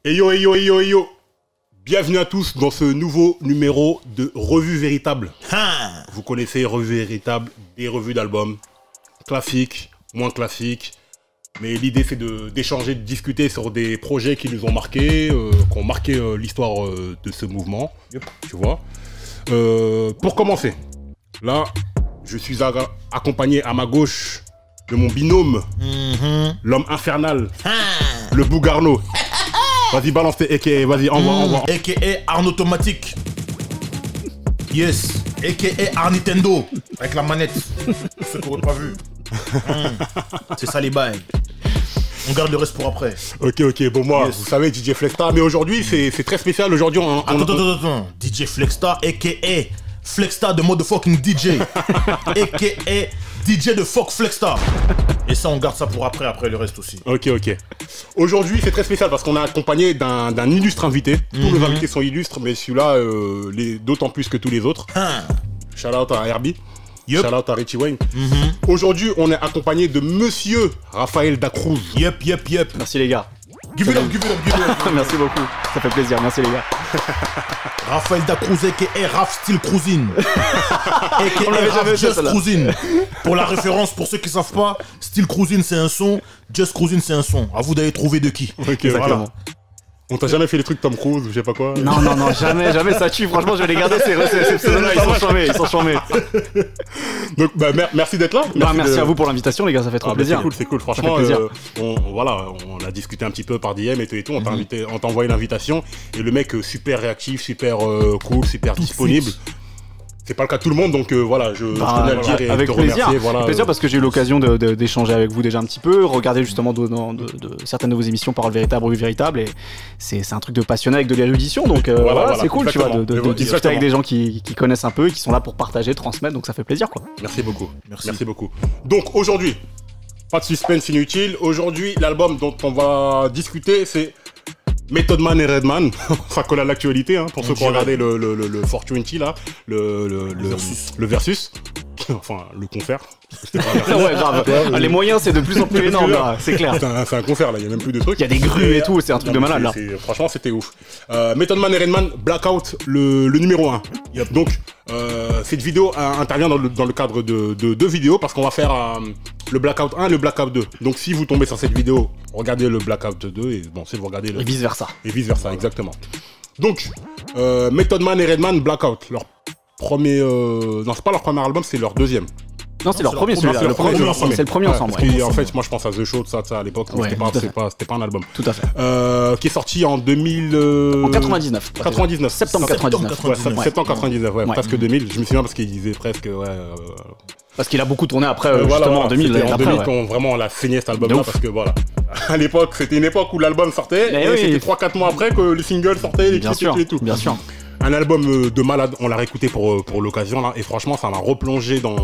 Hey yo, hey yo, hey yo, hey yo. Bienvenue à tous dans ce nouveau numéro de Revue Véritable. Vous connaissez Revue Véritable, des revues d'albums, classiques, moins classiques. Mais l'idée c'est d'échanger, de discuter sur des projets qui nous ont marqués, qui ont marqué l'histoire de ce mouvement, tu vois. Pour commencer, là, je suis accompagné à ma gauche de mon binôme, l'homme infernal, le Bougarno. Vas-y, balance tes a.k.a. Vas-y, envoie. A.k.a. Arn Automatique. Yes. A.k.a. Arn Nintendo. Avec la manette. Pour ceux qui n'auraient pas vu. C'est ça les bails. On garde le reste pour après. Ok. Bon, moi, vous savez, DJ Flexstar. Mais aujourd'hui, c'est très spécial. Aujourd'hui, Attends. DJ Flexstar, a.k.a. Flexstar de motherfucking DJ. A.k.a. DJ de fuck Flexstar. Et ça, on garde ça pour après le reste aussi. Ok. Aujourd'hui, c'est très spécial parce qu'on est accompagné d'un illustre invité. Tous nos invités sont illustres, mais celui-là, d'autant plus que tous les autres. Shout out à Herbie. Shout out à Richie Wayne. Aujourd'hui, on est accompagné de Monsieur Raphaël Dacruz. Yep. Merci les gars. Give it up. Merci beaucoup, ça fait plaisir, merci les gars. Raphaël Dacruz, a.k.a. Raph Style Cruisine. On l'avait jamais fait, Just Cruisine. Pour la référence, pour ceux qui savent pas, Style Cruisine c'est un son, Just Cruisine c'est un son. À vous d'aller trouver de qui. Ok, voilà. On t'a jamais fait les trucs Tom Cruise ou je sais pas quoi? Non, jamais, ça tue. Franchement, je vais les garder, ces pseudos-là, ils sont charmés. Donc, merci d'être là. Merci à vous pour l'invitation, les gars, ça fait trop plaisir. C'est cool. Franchement, on a discuté un petit peu par DM et tout. On t'a envoyé l'invitation. Et le mec, super réactif, super cool, super disponible. C'est pas le cas de tout le monde, donc voilà, je tenais à le dire et avec te plaisir. remercier. Voilà, plaisir parce que j'ai eu l'occasion d'échanger avec vous déjà un petit peu, regarder justement certaines de vos émissions Parole Véritable, Revue Véritable, et c'est un truc de passionné avec de l'érudition, donc voilà, c'est cool, tu vois, de discuter avec des gens qui connaissent un peu, qui sont là pour partager, transmettre, donc ça fait plaisir, quoi. Merci beaucoup. Donc aujourd'hui, pas de suspense inutile, aujourd'hui l'album dont on va discuter, c'est Method Man et Redman, ça colle à l'actualité, hein, pour ceux qui ont regardé le 420 là, le versus, enfin le concert. Ouais, grave. Les moyens, c'est de plus en plus énorme, là, c'est clair. C'est un concert là, il y a même plus de trucs. Il y a des grues et tout, c'est un truc de malade là. Franchement, c'était ouf. Method Man et Redman, Blackout, le numéro 1. Donc, cette vidéo intervient dans le cadre de deux vidéos parce qu'on va faire le Blackout 1 et le Blackout 2. Donc, si vous tombez sur cette vidéo, regardez le Blackout 2 et bon, si vous regardez le... Et vice versa. Exactement. Donc, Method Man et Redman, Blackout, leur premier... Non, c'est pas leur premier album, c'est leur deuxième. Non, c'est leur premier, celui-là. C'est le premier ensemble. Parce qu'en fait, moi je pense à The Show, ça à l'époque, c'était pas un album. Tout à fait. Qui est sorti en 2000. En 99. 99. Septembre 99. Septembre 99, ouais, presque 2000. Je me souviens parce qu'il disait presque, Parce qu'il a beaucoup tourné après, justement, en 2000. En 2000, quand vraiment on l'a saigné cet album-là, parce que voilà. À l'époque, c'était une époque où l'album sortait, et c'était 3-4 mois après que le single sortait, les clips et tout. Bien sûr. Un album de malade, on l'a réécouté pour l'occasion là, et franchement ça m'a replongé dans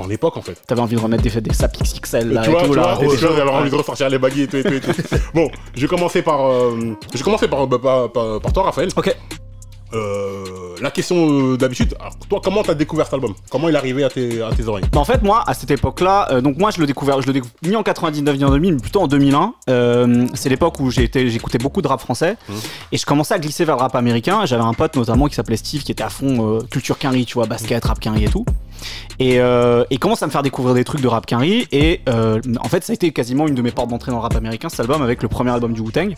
l'époque en fait. T'avais envie de remettre des sapes XXL là, tu vois, j'avais envie de ressortir les baguilles et tout. Bon, je vais commencer par toi Raphaël. Ok. La question d'habitude, toi comment t'as découvert cet album? Comment il est arrivé à tes oreilles? En fait moi à cette époque là, donc moi je l'ai découvert ni en 99 ni en 2000 mais plutôt en 2001. C'est l'époque où j'écoutais beaucoup de rap français et je commençais à glisser vers le rap américain. J'avais un pote notamment qui s'appelait Steve qui était à fond culture quinri, tu vois, basket, rap quinri et tout. Et il commence à me faire découvrir des trucs de rap quinri et en fait ça a été quasiment une de mes portes d'entrée dans le rap américain, cet album, avec le premier album du Wu-Tang.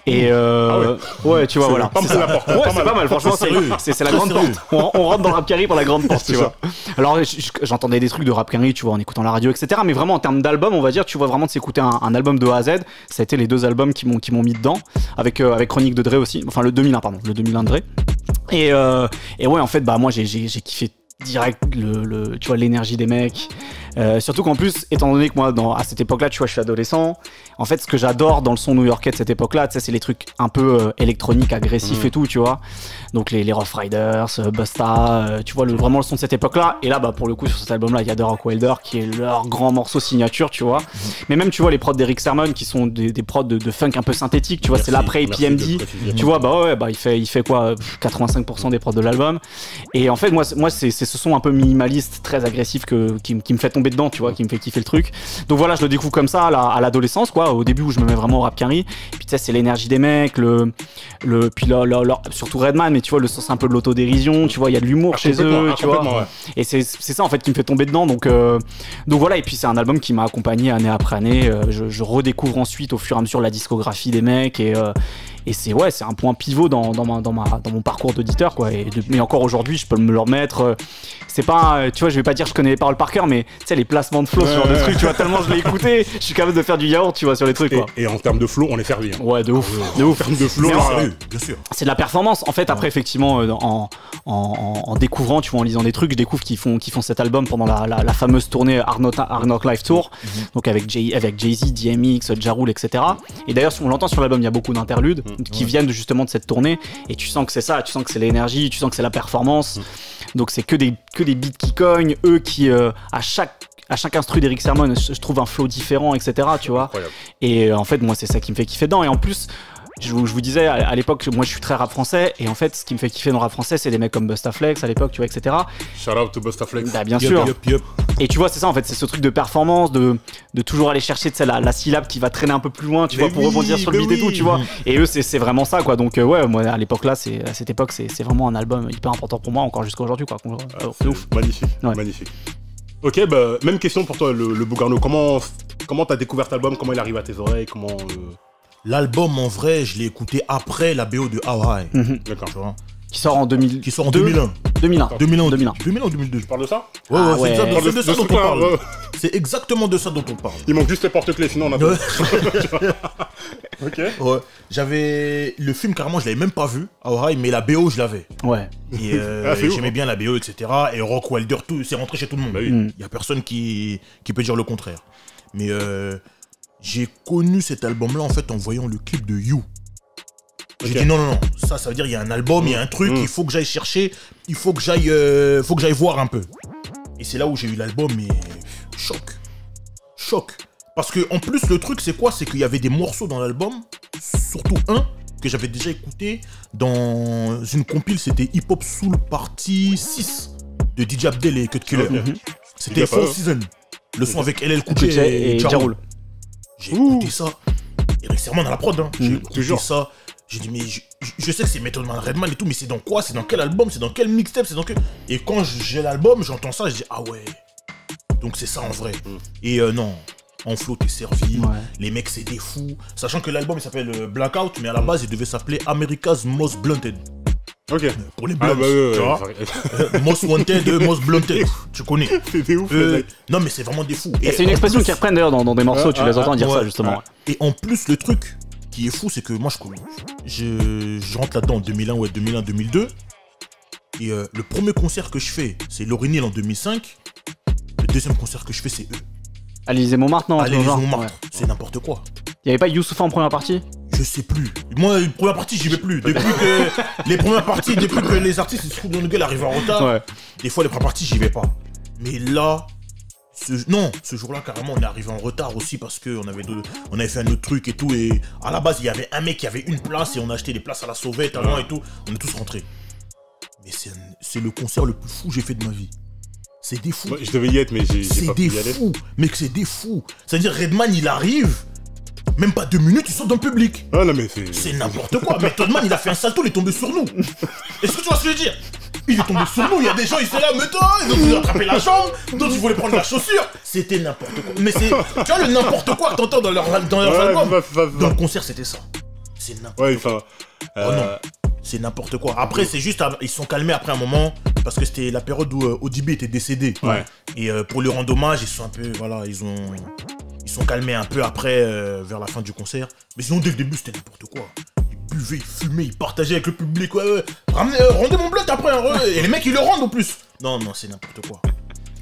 Et ouais, tu vois, voilà. C'est pas mal, franchement, c'est la grande porte. On rentre dans le rap carry par la grande porte, tu vois. Alors, j'entendais des trucs de rap carry, tu vois, en écoutant la radio, etc. Mais vraiment, en termes d'album, on va dire, tu vois, vraiment de s'écouter un album de A à Z. Ça a été les deux albums qui m'ont mis dedans, avec Chronique de Dre aussi. Enfin, le 2001 de Dre. Et ouais, en fait, bah, moi, j'ai kiffé direct tu vois, l'énergie des mecs. Surtout qu'en plus, étant donné que moi, à cette époque-là, tu vois, je suis adolescent. En fait, ce que j'adore dans le son new-yorkais de cette époque-là, tu sais, c'est les trucs un peu électroniques, agressifs et tout, tu vois. Donc les Rough Riders, Busta, tu vois, vraiment le son de cette époque-là. Et là, bah, pour le coup, sur cet album-là, il y a The Rock Wilder qui est leur grand morceau signature, tu vois. Mais même, tu vois, les prods d'Erick Sermon qui sont des prods de funk un peu synthétiques, tu vois, c'est l'après EPMD. Tu vois, bah ouais, bah, il fait quoi, 85% des prods de l'album. Et en fait, moi c'est ce son un peu minimaliste, très agressif qui me fait tomber tomber dedans, tu vois, qui me fait kiffer le truc. Donc voilà, je le découvre comme ça à l'adolescence, quoi, au début où je me mets vraiment au rap carry. Puis tu sais, c'est l'énergie des mecs, puis surtout Redman, mais tu vois, le sens un peu de l'autodérision, tu vois, il y a de l'humour chez eux, tu vois. Ouais. Et c'est ça en fait qui me fait tomber dedans. Donc voilà, et puis c'est un album qui m'a accompagné année après année. Je redécouvre ensuite au fur et à mesure la discographie des mecs et c'est un point pivot dans mon parcours d'auditeur, quoi. Mais encore aujourd'hui, je peux me le remettre. C'est pas, tu vois, je vais pas dire que je connais les paroles par cœur, mais tu sais, les placements de flow, ce genre de trucs, tu vois, tellement je l'ai écouté, je suis capable de faire du yaourt, tu vois, sur les trucs, quoi. Et en termes de flow, on est servi. Hein. Ouais, de ouf, de ouf. En termes de flow, bien sûr. C'est de la performance. En fait, après, effectivement, en découvrant, tu vois, en lisant des trucs, je découvre qu'ils font cet album pendant la fameuse tournée Hard Knock Live Tour, donc avec Jay-Z, DMX, Ja Rule, etc. Et d'ailleurs, on l'entend sur l'album, il y a beaucoup d'interludes qui viennent justement de cette tournée, et tu sens que c'est ça, tu sens que c'est l'énergie, tu sens que c'est la performance. Donc c'est que des beats qui cognent, eux qui à chaque instru d'Erick Sermon, je trouve un flow différent, etc. Tu vois. Incroyable. Et en fait, moi, c'est ça qui me fait kiffer dedans. Et en plus, je vous disais, à l'époque, moi, je suis très rap français. Et en fait, ce qui me fait kiffer dans le rap français, c'est des mecs comme Busta Flex à l'époque, tu vois, etc. Shout out to Busta Flex. Bah, bien sûr. Yup. Et tu vois, c'est ça, en fait, c'est ce truc de performance, de toujours aller chercher la syllabe qui va traîner un peu plus loin, tu vois, pour rebondir sur le beat et tout, tu vois. Et eux, c'est vraiment ça, quoi. Donc, ouais, moi, à l'époque là, à cette époque, c'est vraiment un album hyper important pour moi, encore jusqu'à aujourd'hui, quoi. C'est ouf. Magnifique, Ouais. magnifique. Ok, bah, même question pour toi, le Bougarno. Comment t'as découvert cet album? Comment il arrive à tes oreilles? L'album, en vrai, je l'ai écouté après la BO de How High. D'accord. Tu vois. Qui sort en 2000. Qui sort en 2001. 2001. 2001 ou 2001. 2002. Tu parles de ça? Ouais, Ah c'est ouais. exactement de ça dont on parle. Ouais. C'est exactement de ça dont on parle. Il manque juste les porte-clés, sinon on a tout. Ok. Ouais. J'avais le film, carrément, je l'avais même pas vu, How High, mais la BO, je l'avais. Ouais. Et c'est ouf, j'aimais hein. bien la BO, etc. Et Rock Wilder, tout, c'est rentré chez tout le monde. Bah oui. Il y a personne qui peut dire le contraire. Mais j'ai connu cet album-là, en fait, en voyant le clip de You. J'ai dit non, ça veut dire il y a un album, il y a un truc, il faut que j'aille chercher, il faut que j'aille voir un peu. Et c'est là où j'ai eu l'album, et choc. Parce que en plus le truc c'est quoi? C'est qu'il y avait des morceaux dans l'album, surtout un que j'avais déjà écouté dans une compile, c'était Hip Hop Soul Party 6 de DJ Abdel et Cut Killer. C'était Four Seasons, le son avec LL Cool J et Ja Rule. J'ai écouté ça, Erick Sermon dans la prod, hein. J'ai écouté ça. J'ai dit, mais je sais que c'est Method Man, Redman et tout, mais c'est dans quoi? C'est dans quel album? C'est dans quel mixtape? C'est dans quel... Et quand j'ai l'album, j'entends ça, je dis, ah ouais. Donc c'est ça en vrai. Et non, en flow, t'es servi. Ouais. Les mecs, c'est des fous. Sachant que l'album, il s'appelle Blackout, mais à la base, il devait s'appeler America's Most Blunted. Ok. Pour les blunts, tu vois. Most Wanted, Most Blunted. Tu connais. C'est ouf. Non, mais c'est vraiment des fous. Et c'est une expression qui reprennent d'ailleurs dans des morceaux, tu les entends dire ça, justement. Ouais. Et en plus, le truc qui est fou, c'est que moi je rentre là-dedans en 2001, 2002. Et le premier concert que je fais, c'est Lauryn Hill en 2005. Le deuxième concert que je fais, c'est eux. À l'Élysée-Montmartre, non? À l'Élysée-Montmartre, ouais. C'est n'importe quoi. Il n'y avait pas Youssoupha en première partie? Je sais plus. Moi, la première partie, j'y vais plus. Depuis que les premières parties, depuis que les artistes se trouvent dans le gueule arrivent en retard, des fois les premières parties, j'y vais pas. Mais là, ce jour-là, carrément, on est arrivé en retard aussi parce qu'on avait fait un autre truc et tout. Et à la base, il y avait un mec qui avait une place et on a acheté des places à la sauvette avant et tout. On est tous rentrés. Mais c'est le concert le plus fou que j'ai fait de ma vie. C'est des fous. Ouais, je devais y être, mais j'ai pas pu y aller. C'est des fous. Mec, c'est des fous. C'est-à-dire, Redman, il arrive, même pas 2 minutes, il sort dans le public. Ah non, mais c'est n'importe quoi. Method Man, il a fait un salto, il est tombé sur nous. Est-ce que tu vois ce que je veux dire? Il est tombé sur nous, il y a des gens, ils étaient là, mais toi, ils ont voulu attraper la jambe, d'autres ils voulaient prendre la chaussure. C'était n'importe quoi. Mais c'est, tu vois, le n'importe quoi que t'entends dans leurs albums. Dans le concert, c'était ça. C'est n'importe quoi. Enfin, oh non, c'est n'importe quoi. Après, c'est juste, ils se sont calmés après un moment, parce que c'était la période où ODB était décédé. Ouais. Et pour lui rendre hommage, ils sont un peu, voilà, ils sont calmés un peu après, vers la fin du concert. Mais sinon, dès le début, c'était n'importe quoi. Ils buvaient, ils fumaient, ils partageaient avec le public. Ouais. Rendez mon blunt après. Et les mecs, ils le rendent en plus. Non, c'est n'importe quoi.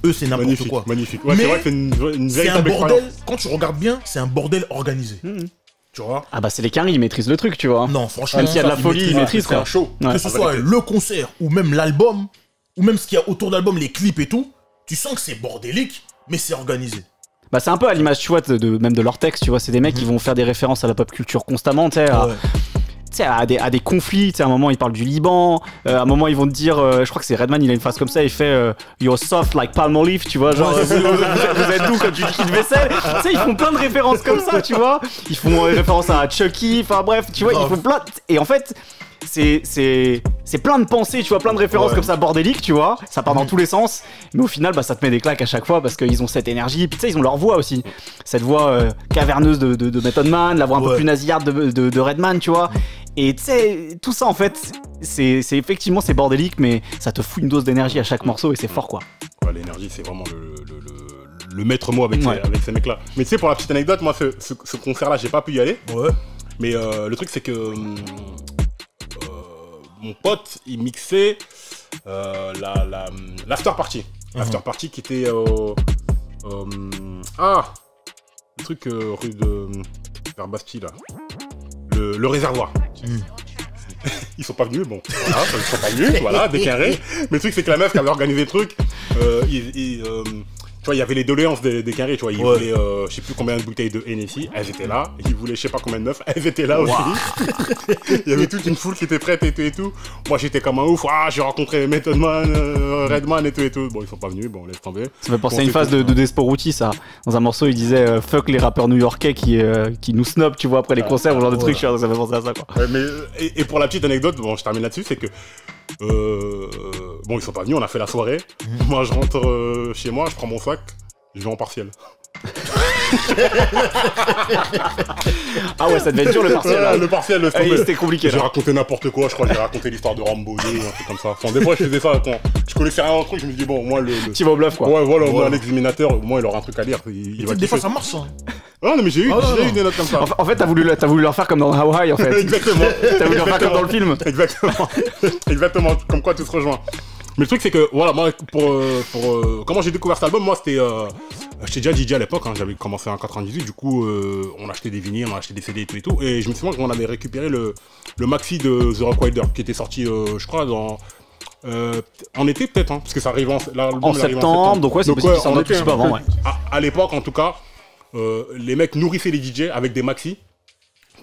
Eux, c'est n'importe quoi. Magnifique. Ouais, mais c'est vrai que c'est une véritable un bordel, quand tu regardes bien, c'est un bordel organisé. Tu vois? Ah bah c'est les Carrés, ils maîtrisent le truc, tu vois. Non, franchement, même s'il y a de la folie, ils maîtrisent quoi. Chaud. Que ce soit le concert ou même l'album, ou même ce qu'il y a autour de l'album, les clips et tout, tu sens que c'est bordélique, mais c'est organisé. Bah c'est un peu à l'image, tu vois, même de leur texte, tu vois, c'est des mecs qui vont faire des références à la pop culture constamment, tu sais. sais, à des conflits. Tu sais, à un moment, ils parlent du Liban. À un moment, ils vont te dire, je crois que c'est Redman, il a une phrase comme ça, il fait You're soft like Palmolive, tu vois, genre, vous êtes doux comme du liquide vaisselle. Tu sais, ils font plein de références comme ça, tu vois. Ils font référence à Chucky, enfin bref, tu vois, ils font plein. Et en fait, c'est plein de pensées, tu vois, plein de références comme ça bordéliques, tu vois, ça part dans tous les sens, mais au final bah ça te met des claques à chaque fois parce qu'ils ont cette énergie, puis tu sais ils ont leur voix aussi, cette voix caverneuse de Method Man, la voix un peu plus nasillarde de Redman, tu vois, et tu sais tout ça en fait c'est effectivement c'est bordélique, mais ça te fout une dose d'énergie à chaque morceau et c'est fort quoi. Ouais, l'énergie c'est vraiment le maître mot avec ces mecs là. Mais tu sais, pour la petite anecdote, moi ce concert là j'ai pas pu y aller, mais le truc c'est que mon pote, il mixait l'after party. L'after party qui était le truc rue de vers Bastille là. Le réservoir. Ils sont pas venus, bon. Voilà, ils sont pas venus, voilà, déclaré. Mais le truc c'est que la meuf qui avait organisé le truc, tu vois, il y avait les doléances des carrés, tu vois, ils voulaient, je sais plus combien de bouteilles de Hennessy, elles étaient là, ils voulaient je sais pas combien de meufs, elles étaient là aussi. Il y avait toute une foule qui était prête et tout. Moi j'étais comme un ouf, j'ai rencontré Method Man, Redman et tout. Bon, ils sont pas venus, bon, laisse tomber. Ça fait penser à une phase de Desporuti, ça. Dans un morceau, il disait fuck les rappeurs new-yorkais qui nous snobent, tu vois, après les concerts, ou genre de trucs, ça fait penser à ça, quoi. Ouais, mais, et pour la petite anecdote, bon, je termine là-dessus, c'est que bon, ils sont pas venus, on a fait la soirée. Moi, je rentre chez moi, je prends mon sac, je vais en partiel. Ah ouais, ça devait être dur le partiel. Le partiel, c'était compliqué. J'ai raconté n'importe quoi, je crois que j'ai raconté l'histoire de Rambo 2 ou un truc comme ça. Enfin, des fois, je faisais ça quand je connaissais rien en truc, je me dis, bon, moi, tu vas au bluff, quoi. Ouais, voilà, moi, l'examinateur, moi, il aura un truc à lire. Il va des fois, ça marche, ça. Ah non, mais j'ai eu des notes comme ça. En fait, t'as voulu leur faire comme dans Hawaii, en fait. Exactement. T'as voulu leur faire comme dans le film. Exactement, comme quoi tout se rejoint. Mais le truc c'est que voilà, moi comment j'ai découvert cet album, moi c'était j'étais déjà DJ à l'époque, hein, j'avais commencé en 98, du coup on achetait des vinyles, on achetait des CD et tout, et je me souviens qu'on avait récupéré le maxi de The Rock Wilder qui était sorti je crois en été peut-être, hein, parce que ça arrive en septembre, donc ouais, c'est possible qu'ils s'en donnent pas avant, ouais. À l'époque en tout cas, les mecs nourrissaient les DJ avec des maxi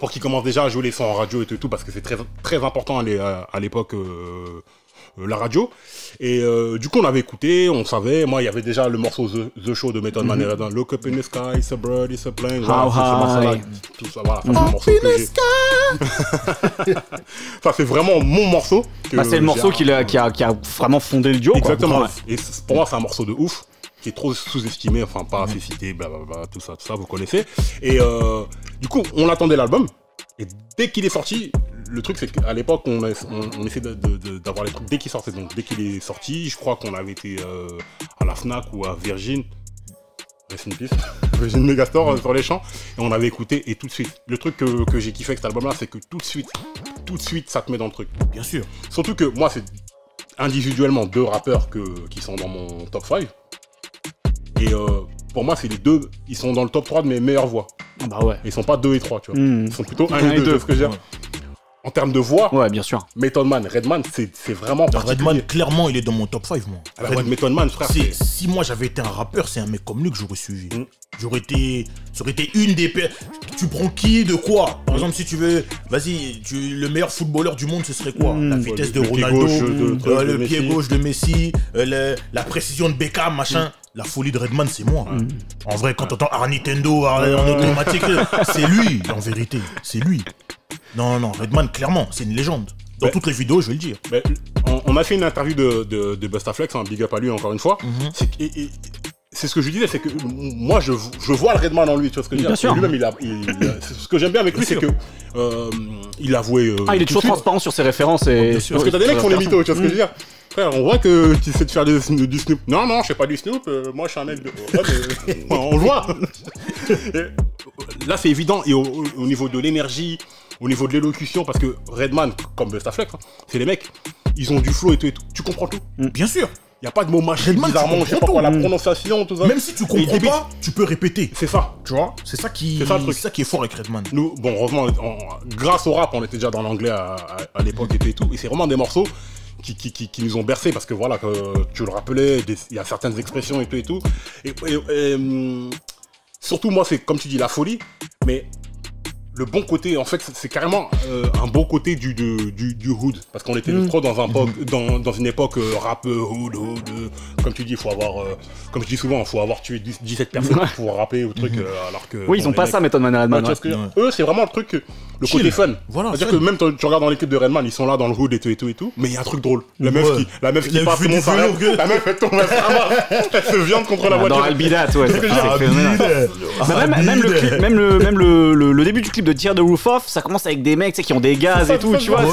pour qu'ils commencent déjà à jouer les sons en radio et tout, parce que c'est très, très important à l'époque la radio. Et du coup on avait écouté, on savait, moi il y avait déjà le morceau The Show de Method Man et Redman, Look up in the sky, it's a bird, it's a plane, tout ça, voilà, ça c'est le morceau que j'ai. Ça c'est vraiment mon morceau. C'est le morceau qui a vraiment fondé le duo. Exactement, quoi. Et pour moi c'est un morceau de ouf, qui est trop sous-estimé, enfin pas assez cité, blablabla, tout ça, vous connaissez. Et du coup on attendait l'album, et dès qu'il est sorti, le truc c'est qu'à l'époque on essaie d'avoir les trucs dès qu'il sortait, donc dès qu'il est sorti, je crois qu'on avait été à la Fnac ou à Virgin, Virgin Megastore sur les champs, et on avait écouté, et tout de suite, le truc que j'ai kiffé avec cet album là, c'est que tout de suite ça te met dans le truc. Bien sûr. Surtout que moi c'est individuellement 2 rappeurs qui sont dans mon top 5, et pour moi c'est les 2, ils sont dans le top 3 de mes meilleures voix. Ah bah ouais. Ils sont pas 2 et 3, tu vois. Ils sont plutôt 1 et 2, c'est ce que je veux dire. En termes de voix, ouais, bien sûr. Method Man, Redman, c'est vraiment particulier. Redman, clairement, il est dans mon top 5, moi. Ah bah, Method Man, frère. Si moi j'avais été un rappeur, c'est un mec comme lui que j'aurais suivi. Ça aurait été une des... Tu prends qui, de quoi? Par exemple, si tu veux, vas-y, le meilleur footballeur du monde, ce serait quoi? La vitesse de Ronaldo, le pied gauche de Messi, la précision de Beckham, machin. La folie de Redman, c'est moi. En vrai, quand t'entends Arnie Tendo en automatique, c'est lui, en vérité. C'est lui. Non, Redman, clairement, c'est une légende. Dans toutes les vidéos, je vais le dire. On a fait une interview de Bustaflex, un big up à lui encore une fois. C'est ce que je lui disais, c'est que moi je vois le Redman en lui, tu vois ce que je veux dire. Lui-même, ce que j'aime bien avec lui, c'est que il avouait. Il est toujours transparent sur ses références. Parce que t'as des mecs qui font les mythos, tu vois ce que je veux dire. Frère, on voit que tu sais de faire du Snoop. Non, je fais pas du Snoop, moi je suis un mec de... on le voit. Là c'est évident, et au niveau de l'énergie, au niveau de l'élocution, parce que Redman, comme Bustaflex, hein, c'est les mecs, ils ont du flow et tout. Tu comprends tout. Bien sûr. Il n'y a pas de mots mâchés bizarrement, je sais pas quoi, la prononciation, tout ça. Même si tu comprends pas, tu peux répéter. C'est ça. Tu vois, c'est ça qui est fort avec Redman. Nous, bon, heureusement, grâce au rap, on était déjà dans l'anglais à l'époque et tout. Et c'est vraiment des morceaux qui nous ont bercés, parce que voilà, tu le rappelais, il y a certaines expressions et tout. Et surtout, moi, c'est comme tu dis, la folie. Mais le bon côté, en fait, c'est carrément un bon côté du hood. Parce qu'on était trop dans dans une époque rap hood. Comme tu dis, il faut avoir, comme je dis souvent, il faut avoir tué 17 personnes pour rapper ou truc. Alors que, oui, ils ont pas ça, Method Man et Redman. Eux, c'est vraiment le truc, le côté fun. Voilà, c'est-à-dire que même tu regardes dans l'équipe de Redman, ils sont là dans le hood et tout. Mais il y a un truc drôle. La meuf qui passe mon salaire, la meuf elle tombe, elle se viande contre la voiture. Dans Albidat, ouais. Même le début du clip de Tear the Roof Off, ça commence avec des mecs qui ont des gaz et tout, tu vois.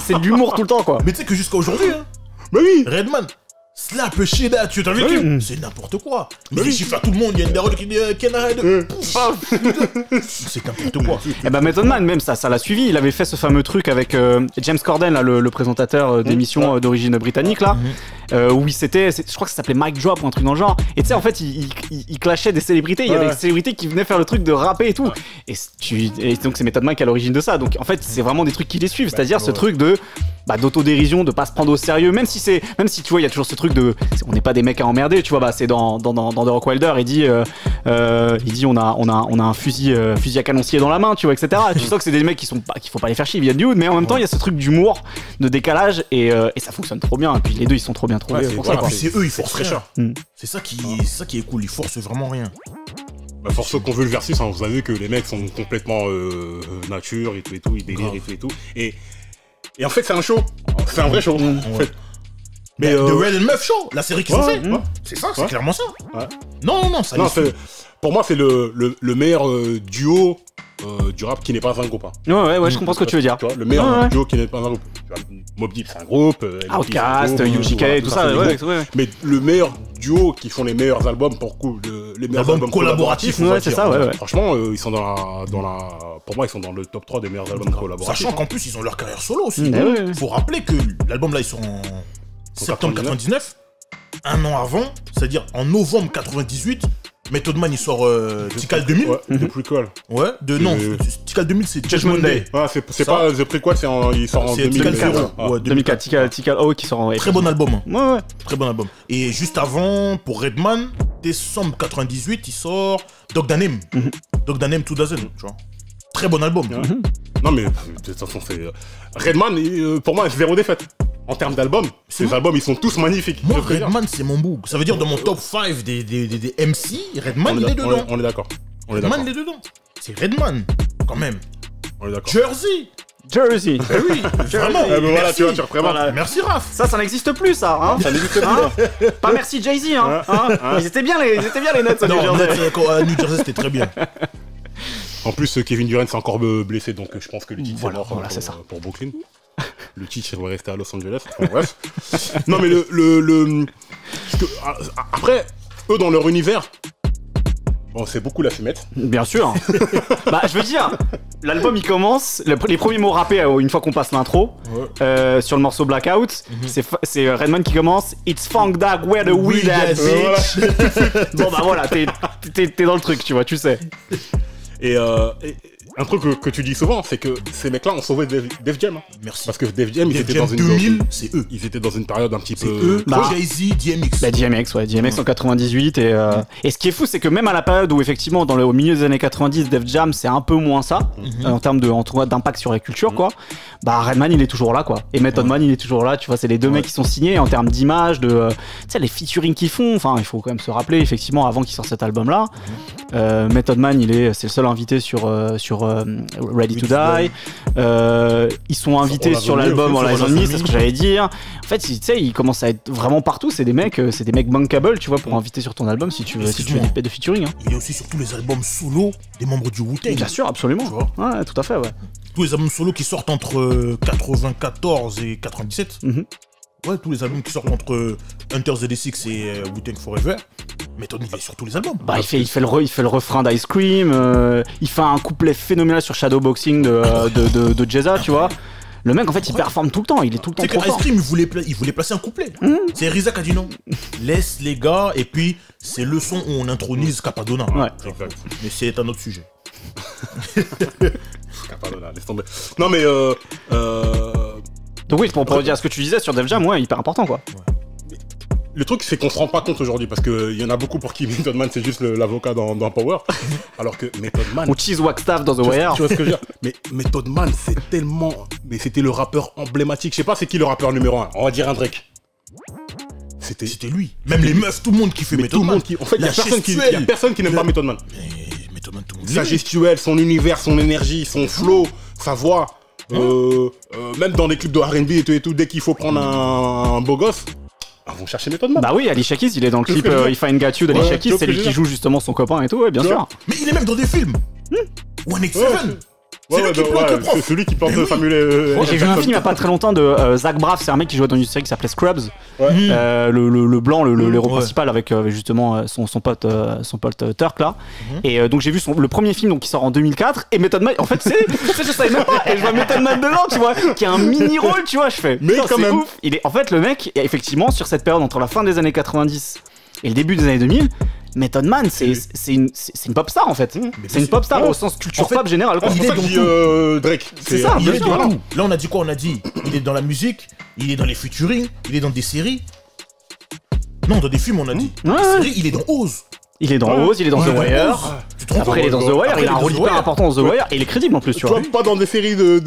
C'est de l'humour tout le temps, quoi. Mais tu sais que jusqu'à aujourd'hui, hein. Bah oui. Redman, slap Sheda, tu t'as vu c'est n'importe quoi. Mais il chiffre à tout le monde, il y a une daronne qui dit Can I de c'est n'importe quoi. Et bah Method Man même ça l'a suivi, il avait fait ce fameux truc avec James Corden là, le présentateur d'émissions d'origine britannique là, où je crois que ça s'appelait Mic Drop ou un truc dans le genre. Et tu sais en fait il clashait des célébrités, il y avait des célébrités qui venaient faire le truc de rapper et tout. Et donc c'est Method Man qui est à l'origine de ça. Donc en fait c'est vraiment des trucs qui les suivent, c'est-à-dire ce truc de d'autodérision, de pas se prendre au sérieux, même si tu vois il y a toujours ce truc de on n'est pas des mecs à emmerder, tu vois, c'est dans The Rock Wilder, il dit on a un fusil à canoncier dans la main, tu vois, etc. Tu sens que c'est des mecs qu'il faut pas les faire chier, ils viennent du hood, mais en même temps il y a ce truc d'humour, de décalage et ça fonctionne trop bien. Et puis les deux ils sont trop bien trouvés pour ça. C'est eux, ils forcent rien. C'est ça qui est cool, ils forcent vraiment rien. Bah pour ceux qui ont vu le versus, vous savez que les mecs sont complètement nature et tout, ils délirent et tout. Et en fait c'est un show, c'est un vrai show en fait. Mais The Red Meuf Show, la série qu'ils ont fait, c'est ça, c'est clairement ça. Non, ça pour moi c'est le meilleur duo du rap qui n'est pas un groupe. Ouais, je comprends ce que tu veux dire. Tu vois, le meilleur duo qui n'est pas un groupe. Mobb Deep c'est un groupe, Outkast, UGK, tout ça, ouais. Mais le meilleur duo qui font les meilleurs albums les meilleurs albums collaboratifs, c'est ça, ouais. Franchement, ils sont pour moi ils sont dans le top 3 des meilleurs albums collaboratifs. Sachant qu'en plus ils ont leur carrière solo aussi. Faut rappeler que l'album là ils sont en septembre 99, un an avant, c'est-à-dire en novembre 98, Method Man il sort Tikal 2000. The Prequel. Tikal 2000 c'est Judgment Day. C'est pas The Prequel, il sort en 2004. 2004, Tikal qui sort en... Très bon album. Ouais. Très bon album. Et juste avant, pour Redman, décembre 98, il sort Dog Danem. Dog Danem 2000, tu vois. Très bon album. Non mais, de toute façon, c'est... Redman, pour moi, c'est zéro défaite. En termes d'albums, ces albums ils sont tous magnifiques. Moi Redman c'est mon boug. Ça veut dire dans mon top 5 des MC, Redman il est dedans. On est d'accord. Redman il est dedans. C'est Redman, quand même. On est d'accord. Jersey. Oui, vraiment. Voilà, tu vois, tu représentes. Merci Raph. Ça n'existe plus ça. Ça n'existe plus. Pas merci Jay-Z. Ils étaient bien les Nets. Non, New Jersey c'était très bien. En plus, Kevin Durant s'est encore blessé, donc je pense que le titre c'est mort pour Brooklyn. Le titre va rester à Los Angeles. Enfin, bref. Non, mais après, eux, dans leur univers, bon, c'est beaucoup la fumette. Bien sûr. Je veux dire, l'album il commence, les premiers mots rappés une fois qu'on passe l'intro, sur le morceau Blackout, c'est Redman qui commence. It's funk dog where the weed at, bitch. Bon voilà, t'es dans le truc, tu vois, tu sais. Et un truc que tu dis souvent, c'est que ces mecs-là ont sauvé Def Jam. Merci. Parce que Def Jam, ils étaient dans une 2000, c'est eux. Ils étaient dans une période un petit peu. Eux, Jay-Z, DMX. DMX en 98 et ce qui est fou, c'est que même à la période où effectivement au milieu des années 90, Def Jam c'est un peu moins ça en termes d'impact sur la culture quoi. Redman il est toujours là quoi. Et Method Man il est toujours là. Tu vois, c'est les deux mecs qui sont signés en termes d'image, tu sais les featuring qu'ils font. Enfin, il faut quand même se rappeler effectivement avant qu'ils sortent cet album là. Method Man c'est le seul invité sur Ready to Die. Ils sont invités sur l'album en Live on Me, c'est ce que j'allais dire. En fait, tu sais, ils commencent à être vraiment partout. C'est des mecs bankable, tu vois, pour inviter sur ton album si tu veux de featuring. Il y a aussi sur tous les albums solo des membres du Wu-Tang. Bien sûr, absolument. Tu vois. Ouais, tout à fait, ouais. Tous les albums solo qui sortent entre 94 et 97. Ouais, tous les albums qui sortent entre Hunter ZD6 et Wu-Tang Forever. Method il est sur tous les albums. Il fait le refrain d'Ice Cream, il fait un couplet phénoménal sur Shadowboxing de Jezza, tu vois. Le mec en fait il performe tout le temps, il est tout le temps trop fort. Ice Cream il voulait placer un couplet. C'est Risa qui a dit non. Laisse les gars et puis c'est le son où on intronise Capadonna. Ouais. Exact. Mais c'est un autre sujet. Capadonna, laisse tomber. Non mais donc oui, pour dire ce que tu disais sur Def Jam, hyper important quoi. le truc, c'est qu'on se rend pas compte aujourd'hui parce qu'il y en a beaucoup pour qui Method Man c'est juste l'avocat dans Power. Alors que Method Man. Ou Cheese Wackstaff dans The Wire. Tu vois ce que je veux dire? Mais Method Man, c'est tellement. Mais c'était le rappeur emblématique. Je sais pas c'est qui le rappeur numéro 1. On va dire un Drake. C'était lui. Même les meufs, tout le monde qui fait Method Man. En fait, il y a personne qui n'aime pas Method Man. Method Man, tout le monde. Sa gestuelle, son univers, son énergie, son flow, sa voix. Même dans les clips de R&B et tout, dès qu'il faut prendre un beau gosse. Ils vont chercher Method Man. Bah oui, Alicia Keys, il est dans le clip If I Ain't Got You d'Alicia Keys, c'est lui qui joue justement son copain et tout, ouais, bien sûr. Mais il est même dans des films. 187. C'est lui qui plante le prof. C'est celui qui plante Samuel. J'ai vu un film il y a pas très longtemps de Zach Braff, c'est un mec qui jouait dans une série qui s'appelait Scrubs. Le blanc, le héros principal avec justement son pote Turk là. Et donc j'ai vu le premier film donc, qui sort en 2004 et Method Man, en fait je savais même pas, et je vois Method Man dedans, tu vois, qui a un mini rôle, tu vois, je fais. Mais quand même. Ouf. En fait le mec, effectivement sur cette période entre la fin des années 90 et le début des années 2000, Method Man, c'est une pop star en fait. C'est une pop star au sens culture pop générale. C'est ça que dit Drake. C'est ça, il est dans tout. Là, on a dit quoi? On a dit, il est dans la musique, il est dans les featuring, il est dans des séries. Non, dans des films, on a dit. Séries, il est dans Oz. Il est dans Oz, il est dans The Wire. Après, il est dans The Wire, il a un rôle hyper important dans The Wire et il est crédible en plus, tu vois. Pas dans des séries de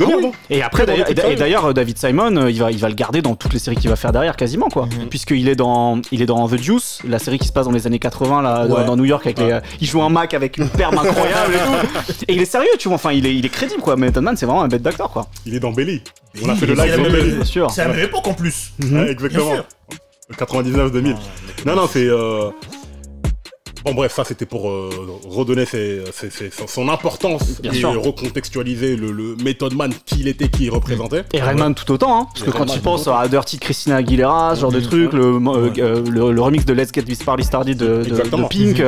merde. Et après, d'ailleurs, David Simon, il va le garder dans toutes les séries qu'il va faire derrière, quasiment, quoi. Puisqu'il est dans The Deuce, la série qui se passe dans les années 80, là, dans New York, avec il joue un Mac avec une perme incroyable et tout. Et il est sérieux, tu vois, enfin, il est crédible, quoi. Method Man, c'est vraiment un bête d'acteur, quoi. Il est dans Belly. On a fait le live dans Belly. Bien sûr. C'est à la même époque en plus. Exactement. 99-2000. Non, c'est. Bon bref, ça c'était pour redonner son importance et recontextualiser le Method Man qui il était, qui il représentait. Et Redman tout autant, hein, parce que quand tu penses à Dirty Christina Aguilera, ce genre de truc, le remix de Let's Get This Party Started de Pink,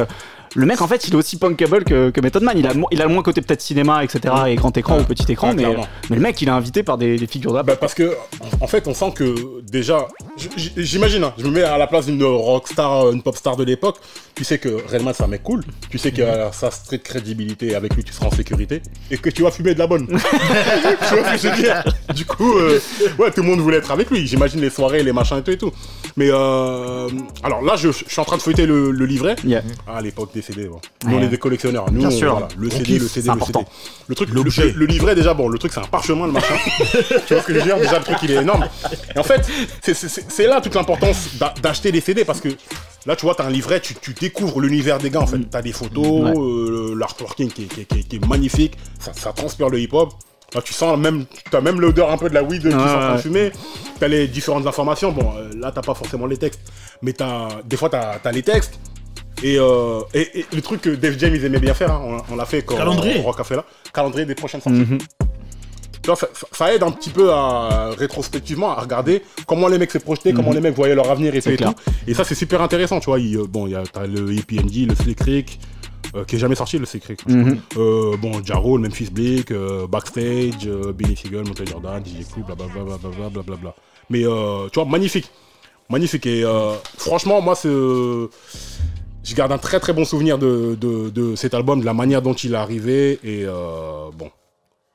le mec en fait il est aussi punkable que Method Man, il a le moins côté peut-être cinéma etc et grand écran ou petit écran, mais le mec il est invité par des figures d'art. Parce que en fait on sent que déjà, j'imagine, hein, je me mets à la place d'une rockstar, une pop star de l'époque, tu sais que Redman c'est un mec cool, tu sais qu'il a sa street crédibilité, avec lui tu seras en sécurité et que tu vas fumer de la bonne. Tu vois ce que je veux dire? Du coup, ouais, tout le monde voulait être avec lui, j'imagine les soirées, les machins et tout. Mais alors là je suis en train de feuilleter le livret. À l'époque des CD, bon. Nous on est des collectionneurs, nous voilà, le CD. Le truc, le livret déjà, bon, le truc c'est un parchemin, le machin. Tu vois ce que je veux dire? Déjà le truc il est énorme. Et en fait, c'est là toute l'importance d'acheter des CD, parce que là tu vois, t'as un livret, tu découvres l'univers des gars en fait. T'as des photos, l'artworking qui est magnifique, ça transpire le hip-hop. Là, tu sens même, t'as même l'odeur un peu de la weed qui sont en train de fumer. T'as les différentes informations. Bon, là t'as pas forcément les textes, mais des fois t'as les textes. Et le truc que Def Jam ils aimaient bien faire, hein, on l'a fait quand Rock a fait là, calendrier des prochaines sorties. Tu vois, ça aide un petit peu rétrospectivement à regarder comment les mecs s'est projetés, comment les mecs voyaient leur avenir et tout. Et ça c'est super intéressant, tu vois. T'as le EPMD, le Slick Rick, qui est jamais sorti, le Slick Rick. Bon, Ja Rule, Memphis Bleak, Backstage, Benny Siegel, Montel Jordan, DJ Clue, blablabla. Mais tu vois, magnifique. Et franchement, moi je garde un très très bon souvenir de cet album, de la manière dont il est arrivé. Et bon,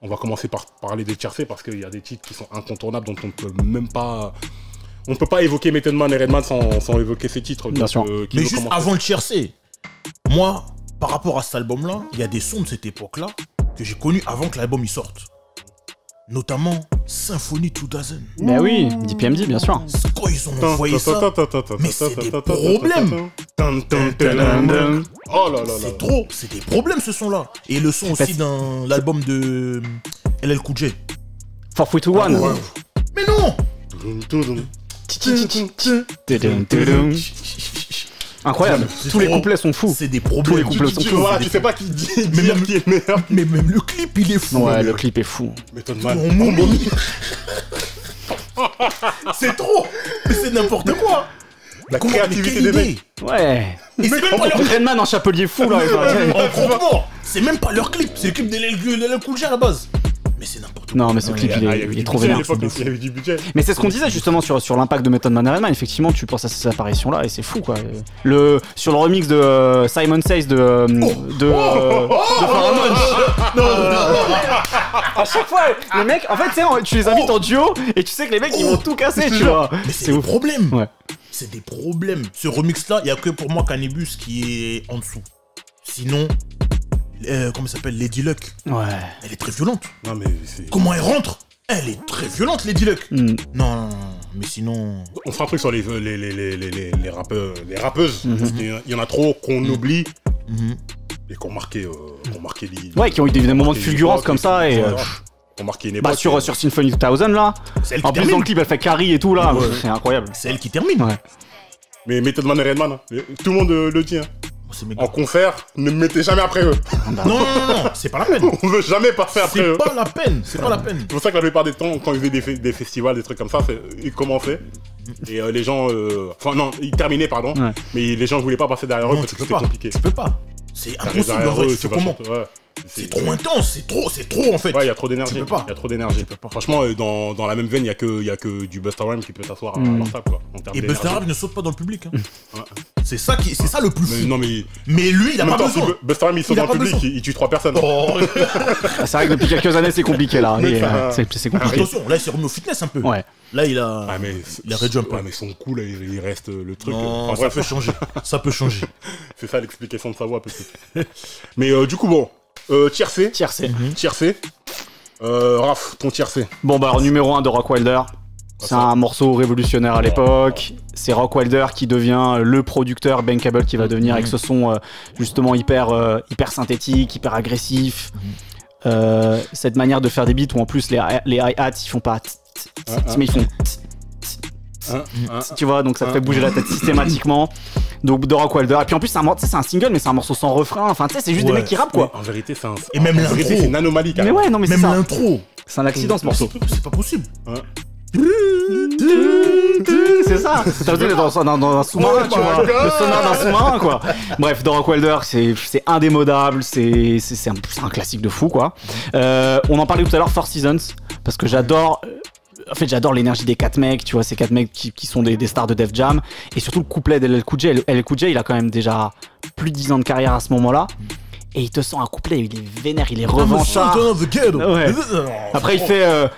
on va commencer par parler des tiercés, parce qu'il y a des titres qui sont incontournables, dont on ne peut même pas... On ne peut pas évoquer Method Man et Redman sans évoquer ces titres. Bien sûr. Mais juste avant le tiercé, moi, par rapport à cet album-là, il y a des sons de cette époque-là que j'ai connus avant que l'album y sorte. Notamment Symphony 2000. Mais oui, DPMD, bien sûr. Quand ils ont envoyé ça, mais c'est des problèmes. Oh là là là. C'est trop, c'est des problèmes ce son-là. Et le son aussi dans l'album de LL Cool J. 431. Mais non. Incroyable, tous les couplets sont fous. C'est des problèmes. Tous les couplets sont fous. Voilà, tu sais pas qui dit qui est meilleur. Mais même le clip, il est fou. Ouais, le clip est fou. Method Man. C'est trop. Mais c'est n'importe quoi. La créativité des mecs. Ouais. Et c'est même pas leur Redman en chapelier fou là. C'est même pas leur clip, c'est le clip de LL Cool J à la base. Mais c'est n'importe quoi. Non, mais ce clip, il est trop vénère. Il y avait du budget. Mais c'est ce qu'on disait justement sur l'impact de Method Man et Redman. Effectivement, tu penses à ces apparitions-là et c'est fou, quoi. Sur le remix de Simon Says de Pharoah Monch. À chaque fois, les mecs, en fait, tu sais, tu les invites en duo et tu sais que les mecs, ils vont tout casser, tu vois. Mais c'est des problèmes. Ouais. C'est des problèmes. Ce remix-là, il y a que pour moi Cannibus qui est en dessous. Sinon, comment ça s'appelle, Lady Luck. Ouais. Elle est très violente. Non, mais c'est. Comment elle rentre? Elle est très violente, Lady Luck. Non, mais sinon... On fera un truc sur les rappeurs, les rappeuses. Parce qu'il y en a trop qu'on oublie et qu'on marqué Ouais, qui ont eu des moments de fulgurance comme ça et... Qu'on marqué une Bah époque. sur Symphony 2000 là. C'est elle qui En plus termine. dans le clip, elle fait Carrie et tout là. C'est incroyable. C'est elle qui termine. Ouais. Mais Method Man et Redman, hein. Tout le monde le dit. Hein. C'est méga. En concert, ne me mettez jamais après eux. Non, c'est pas la peine. On veut jamais passer après eux. C'est pas la peine, c'est pas la peine. C'est pour ça que la plupart des temps, quand ils faisaient des festivals, des trucs comme ça, ils commençaient. Et les gens. Enfin, non, ils terminaient, pardon. Ouais. Mais les gens ne voulaient pas passer derrière eux Non, parce tu que peux c'était pas. compliqué. Tu peux pas. C'est T'arrives impossible. derrière En vrai, eux, tu tu fais vas comment? chanter, ouais. C'est trop intense, c'est trop en fait. Ouais, il y a trop d'énergie. Tu peux pas. Il y a trop d'énergie. Franchement, dans la même veine, il y a que du Busta Rhymes qui peut t'asseoir à leur table, quoi. En termes Et Busta d'énergie. Rhymes ne saute pas dans le public. Hein. Ouais. C'est ça le plus Mais fou. non, mais. Mais lui, il a En même pas temps, si besoin. Busta Rhymes il saute Il a dans le pas public, besoin. il tue 3 personnes. Oh, C'est vrai que depuis quelques années, c'est compliqué là. Et, c'est compliqué. attention, là il s'est remis au fitness un peu. Ouais. Là il a. Ah, mais. Il a réduit un peu. Ouais, mais son cou, là, il reste le truc. Non, Enfin, ça bref, peut changer. Ça peut changer. c'est ça l'explication de sa voix, peut-être. Mais du coup, bon. Tier C. Tiercé. Tier C. Raph, ton tier C. Bon bah alors numéro 1 de Rock Wilder. C'est un morceau révolutionnaire à l'époque. C'est Rock Wilder qui devient le producteur Bankable qui va devenir avec ce son justement hyper synthétique, hyper agressif. Cette manière de faire des beats où en plus les hi-hats ils font pas mais ils font tu vois, donc ça te fait bouger la tête systématiquement. Donc de Rock Wilder. Et puis en plus c'est un single mais c'est un morceau sans refrain. Enfin tu sais c'est juste des Ouais. mecs qui rappent quoi. En vérité, c'est un. Et même en vérité, l'intro. c'est une anomalie, Mais carrément. ouais non mais c'est Même ça. l'intro. C'est un accident ce morceau. C'est pas possible. C'est ça. T'as besoin d'être dans un sous-marin, Oh tu my vois. God. Le sonore d'un sous-marin, quoi. Bref, dans Rock Wilder, c'est indémodable. C'est un classique de fou, quoi. On en parlait tout à l'heure, Four Seasons, parce que j'adore. En fait, j'adore l'énergie des 4 mecs, tu vois, ces 4 mecs qui sont des stars de Def Jam. Et surtout le couplet d'LL Cool J. LL Cool J, il a quand même déjà plus de 10 ans de carrière à ce moment-là. Et il te sent un couplet, il est vénère, il est revanchard. Ouais. Après, il fait.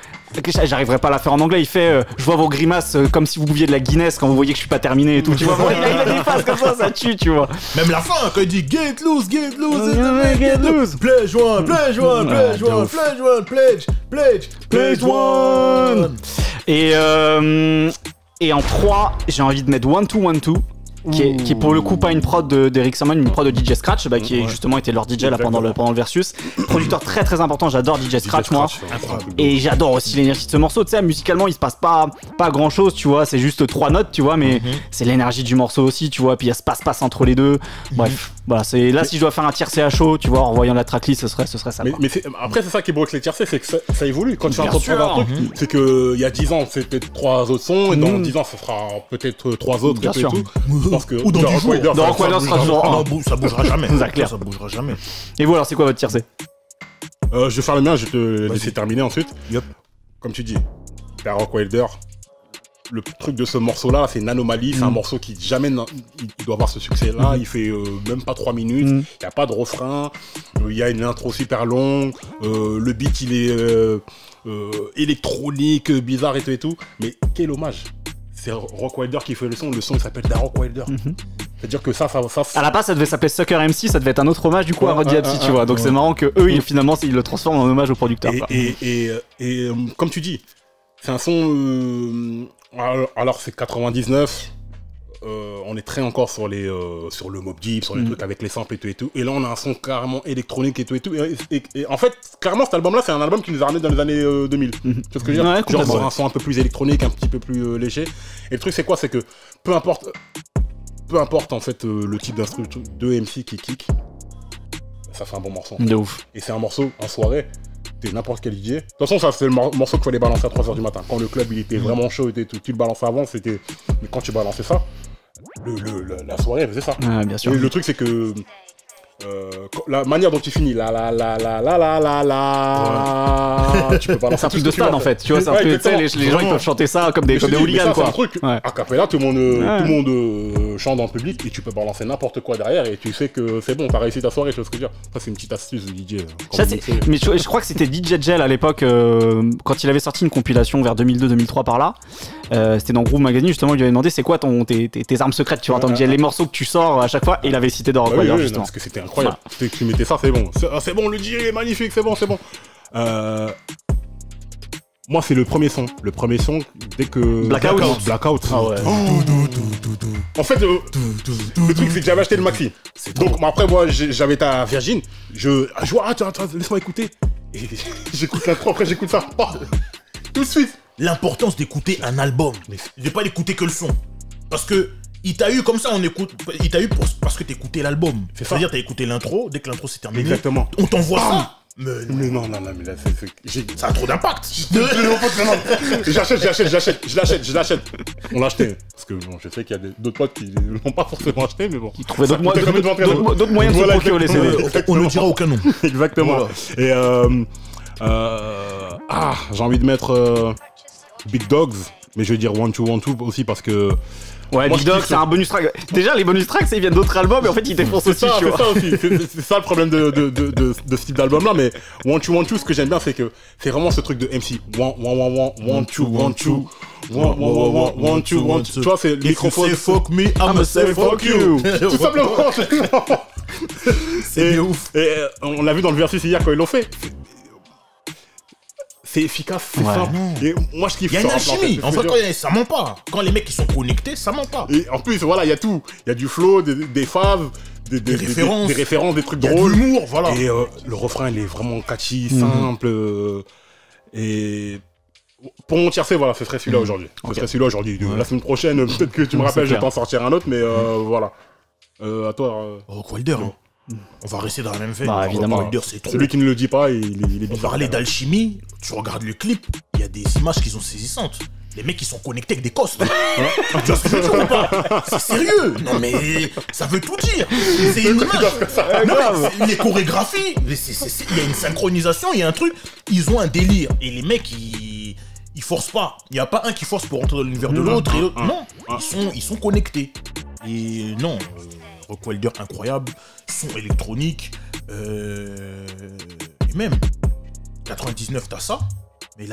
J'arriverai pas à la faire en anglais. Il fait je vois vos grimaces comme si vous bouviez de la Guinness quand vous voyez que je suis pas terminé et tout. Tu vois, il a des phases comme ça tue, tu vois. Même la fin, quand il dit get loose, Get loose. pledge one, pledge one, pledge de one, ouf. pledge one, pledge one. Et en 3, j'ai envie de mettre 1-2-1-2. Qui est pour le coup pas une prod d'Eric Sermon, une prod de DJ Scratch, qui est justement était leur DJ là pendant le versus. Producteur très très important, j'adore DJ Scratch moi. Et j'adore aussi l'énergie de ce morceau, tu sais, musicalement il se passe pas grand chose, tu vois, c'est juste 3 notes, tu vois, mais c'est l'énergie du morceau aussi, tu vois, puis il y a ce passe entre les deux. Bref, voilà, c'est là si je dois faire un tier CHO, tu vois, en voyant la tracklist, ce serait ça. Mais après, c'est ça qui est beau avec les tiers C, c'est que ça évolue. Quand tu es en train de Bien prendre un sûr. truc, c'est qu'il y a 10 ans, c'était 3 autres sons, et dans 10 ans, ça sera peut-être 3 autres, Bien et sûr. tout. Je pense que Ou dans Rock 10 jours. Wilder, Dans ça- Rock Wilder, ça sera bougera toujours pas. un. Ça bougera jamais. C'est clair. Ça bougera jamais. Et vous alors c'est quoi votre tier C? Je vais faire le mien, je vais te laisser terminer ensuite. Yup. Comme tu dis, t'as Rock Wilder. Le truc de ce morceau-là, c'est une anomalie. C'est un morceau qui jamais il doit avoir ce succès-là. Il fait même pas 3 minutes. Il n'y a pas de refrain. Il y a une intro super longue. Le beat, il est électronique, bizarre et tout. Mais quel hommage! C'est Rock Wilder qui fait le son. Le son, il s'appelle Da Rock Wilder. C'est-à-dire que ça À la base, ça devait s'appeler Sucker MC, ça devait être un autre hommage du coup à Rod DMC, tu vois. Donc c'est marrant que eux, finalement, ils le transforment en hommage au producteur. quoi. Et comme tu dis, c'est un son. Alors c'est 99. On est très encore sur le Mobb Deep, sur les trucs avec les samples et tout. Et là, on a un son carrément électronique et tout. Et en fait, carrément, cet album-là, c'est un album qui nous a ramené dans les années 2000. Tu vois ce que je veux dire? Ouais, Genre, complètement. sur un son un peu plus électronique, un petit peu plus léger. Et le truc, c'est quoi? C'est que peu importe en fait le type d'instru de MC qui kick, ça fait un bon morceau. De ouf. Et c'est un morceau en soirée. T'es n'importe quel DJ. De toute façon, ça c'est le morceau qu'il fallait balancer à 3h du matin. Quand le club il était vraiment chaud et tout, tu le balançais avant, c'était. Mais quand tu balançais ça, la soirée elle faisait ça. Ouais, bien sûr. Et le truc c'est que la manière dont tu finis, tu peux pas. C'est un truc de stade en fait, tu vois, c'est un truc, tu sais, les gens ils peuvent chanter ça comme des hooligans quoi. C'est un truc, a cappella, tout le monde chante dans le public et tu peux balancer n'importe quoi derrière et tu sais que c'est bon, t'as réussi ta soirée, je sais ce que je veux dire. Ça c'est une petite astuce de DJ. Mais je crois que c'était DJ Gel à l'époque, quand il avait sorti une compilation vers 2002-2003 par là, c'était dans Groove Magazine justement, il lui avait demandé c'est quoi tes armes secrètes, tu vois, les morceaux que tu sors à chaque fois et il avait cité Rock Wilder justement. Parce que c'était incroyable. Tu mettais ça, c'est bon. C'est bon, le DJ est magnifique, c'est bon. Moi, c'est le premier son. Le premier son, dès que... Blackout. Ah ouais. En fait, le truc, c'est que j'avais acheté le maxi. Donc, après, moi, j'avais été à Virgin. Je vois, attends, laisse-moi écouter. Et j'écoute l'intro, après, j'écoute ça. Oh, tout de suite. L'importance d'écouter un album. De pas d'écouter que le son. Parce que... Il t'a eu comme ça, on écoute. Il t'a eu parce que t'écoutais l'album. C'est-à-dire, t'as écouté l'intro, dès que l'intro s'est terminée. Exactement. On t'envoie ça. Mais non, mais là, ça a trop d'impact. Je l'achète. On l'a acheté. Parce que bon, je sais qu'il y a d'autres potes qui l'ont pas forcément acheté, mais bon. Ils trouvaient d'autres moyens de se procurer les CD. On ne dira aucun nom. Exactement. Et j'ai envie de mettre Big Dogs, mais je vais dire 1, 2, 1, 2 aussi parce que. Ouais, Big Dog, c'est un bonus track. Déjà, les bonus tracks, ils viennent d'autres albums, et en fait, ils défoncent aussi, tu vois. C'est ça aussi. C'est ça le problème de ce type d'album-là. Mais 1, 2, 1, 2, ce que j'aime bien, c'est que c'est vraiment ce truc de MC. 1, 2, 1, 2, 1, 2. 1, 2, 1, 2. Tu vois, c'est le microphone. Say fuck me, I'ma say fuck you. Tout simplement. C'est ouf. Et on l'a vu dans le versus hier quand ils l'ont fait. C'est efficace, c'est simple. Et moi, je kiffe ça. Il y a une alchimie. En fait, ça ment pas. Quand les mecs ils sont connectés, ça ment pas. Et en plus, voilà, il y a tout. Il y a du flow, des phases, des références, des trucs drôles. De l'humour, voilà. Et le refrain, il est vraiment catchy, simple. Et pour mon tiercé, voilà, ce serait celui-là aujourd'hui. Ce serait celui-là aujourd'hui. La semaine prochaine, peut-être que tu me rappelles, je vais t'en sortir un autre, mais voilà. À toi. Rock Wilder. On va rester dans la même veine. Bah, évidemment. Celui qui ne le dit pas, il est bizarre. On parlait d'alchimie, tu regardes le clip, il y a des images qui sont saisissantes. Les mecs, ils sont connectés avec des costes. Tu vois ce que je veux dire ou pas? C'est sérieux. Non, mais ça veut tout dire. C'est une image. Non, mais les chorégraphies, il y a une synchronisation, il y a un truc. Ils ont un délire. Et les mecs, ils forcent pas. Il n'y a pas un qui force pour rentrer dans l'univers de l'autre. Non, ils sont connectés. Et non, Rock Wilder, incroyable. Son électronique. Et même, 99, t'as ça. Mais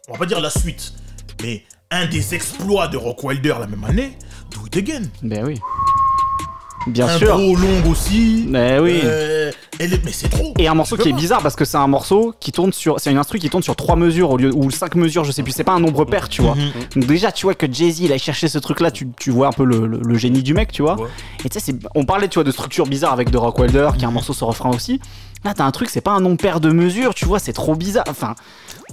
on va pas dire la suite. Mais un des exploits de Rock Wilder la même année, Do It Again. Ben oui. Bien sûr. Un trop long aussi. Mais oui. Mais c'est trop. Et un morceau qui est bizarre parce que c'est un morceau qui tourne sur. C'est une instru qui tourne sur 3 mesures au lieu ou 5 mesures, je sais plus. C'est pas un nombre pair, tu vois. Donc déjà, tu vois que Jay-Z il a cherché ce truc-là. Tu vois un peu le génie du mec, tu vois. Ouais. Et tu sais, on parlait, tu vois, de structure bizarre avec de Rock Wilder, qui a un morceau sur refrain aussi. Là, t'as un truc, c'est pas un nombre pair de mesures, tu vois. C'est trop bizarre. Enfin,